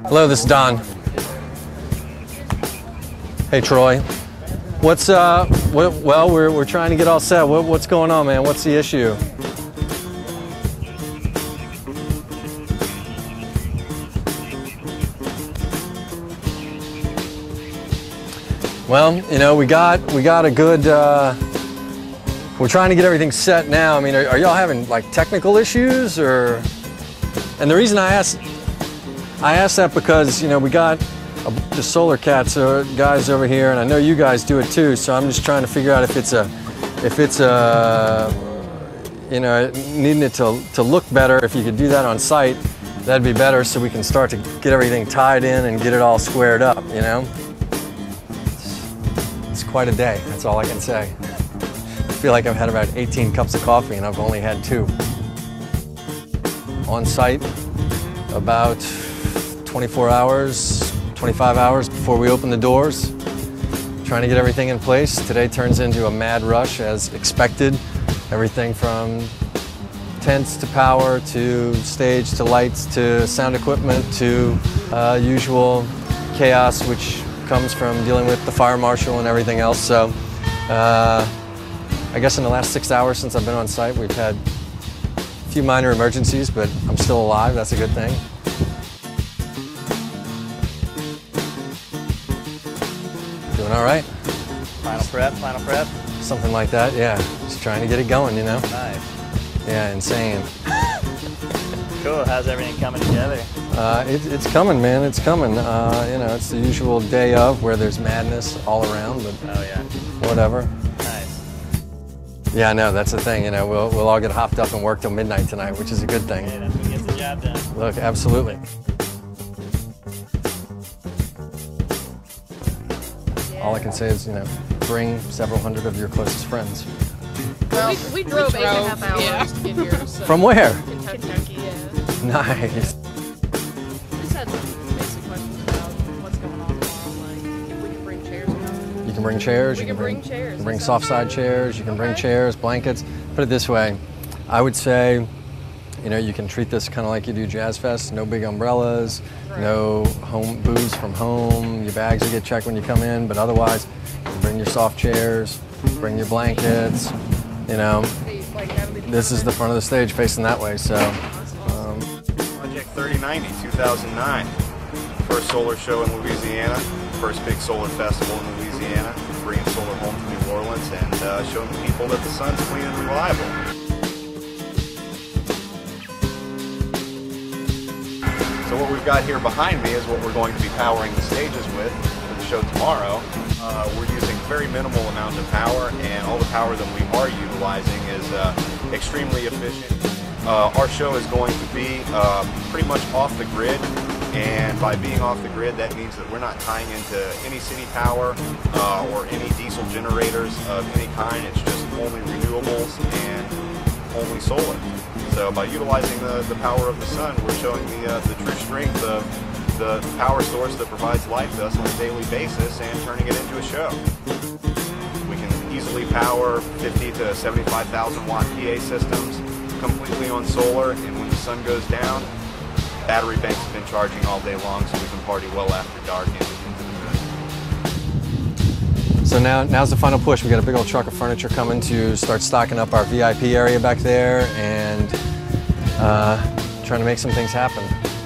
Hello, this is Don. Hey, Troy. Well, we're trying to get all set. What's going on, man? What's the issue? Well, you know, we got a good, we're trying to get everything set now. I mean, are y'all having like technical issues or? And the reason I asked that because, you know, we got the solar cats guys over here, and I know you guys do it too. So I'm just trying to figure out if it's you know, needing it to look better. If you could do that on site, that'd be better, so we can start to get everything tied in and get it all squared up. You know, it's quite a day. That's all I can say. I feel like I've had about 18 cups of coffee, and I've only had 2. On site, about 24 hours, 25 hours before we open the doors, trying to get everything in place. Today turns into a mad rush as expected. Everything from tents to power to stage to lights to sound equipment to usual chaos which comes from dealing with the fire marshal and everything else. So I guess in the last 6 hours since I've been on site, we've had a few minor emergencies, but I'm still alive. That's a good thing. Doing all right. Final prep? Something like that, yeah. Just trying to get it going, you know? Nice. Yeah, insane. Cool, how's everything coming together? It's coming, man, it's coming. You know, it's the usual day of where there's madness all around, but oh, yeah. Whatever. Nice. Yeah, I know, that's the thing, you know, we'll all get hopped up and work till midnight tonight, which is a good thing. Yeah, that's what gets the job done. Look, absolutely. All I can say is, you know, bring several hundred of your closest friends. Well, we drove 8.5 hours to get here. So. From where? Kentucky, yeah. Nice. We just had some basic questions about what's going on tomorrow, like if we can bring chairs or not. You can bring chairs. We can bring chairs. You can bring soft side chairs. You can bring chairs, blankets. Put it this way, I would say, you know, you can treat this kind of like you do Jazz Fest. No big umbrellas, right. No home booze from home. Your bags will get checked when you come in, but otherwise, you can bring your soft chairs, bring your blankets. You know, this is the front of the stage facing that way. So, Project 3090, 2009, first solar show in Louisiana, first big solar festival in Louisiana, bringing solar home to New Orleans and showing people that the sun's clean and reliable. So what we've got here behind me is what we're going to be powering the stages with for the show tomorrow. We're using very minimal amount of power, and all the power that we are utilizing is extremely efficient. Our show is going to be pretty much off the grid, and by being off the grid, that means that we're not tying into any city power or any diesel generators of any kind. It's just only renewables and only solar. So by utilizing the power of the sun, we're showing the true strength of the power source that provides life to us on a daily basis and turning it into a show. We can easily power 50 to 75,000 watt PA systems completely on solar, and when the sun goes down, battery banks have been charging all day long, so we can party well after dark into the moon. So now's the final push. We got a big old truck of furniture coming to start stocking up our VIP area back there and trying to make some things happen.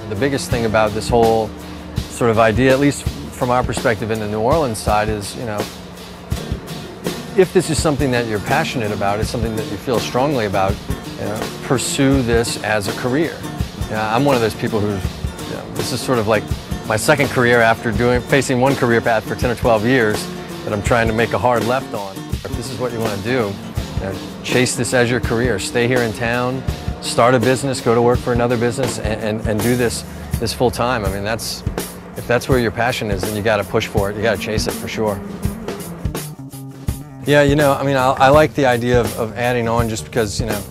The biggest thing about this whole sort of idea, at least from our perspective in the New Orleans side, is, you know, if this is something that you're passionate about, it's something that you feel strongly about, you know, pursue this as a career. You know, I'm one of those people who, you know, this is sort of like my second career after facing one career path for 10 or 12 years that I'm trying to make a hard left on. If this is what you want to do, you know, chase this as your career. Stay here in town, start a business, go to work for another business, and do this full time. I mean, if that's where your passion is, then you got to push for it. You got to chase it for sure. Yeah, you know, I mean, I like the idea of adding on, just because, you know,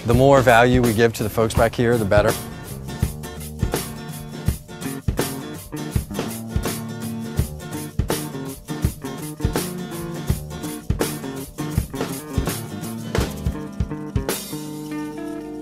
the more value we give to the folks back here, the better.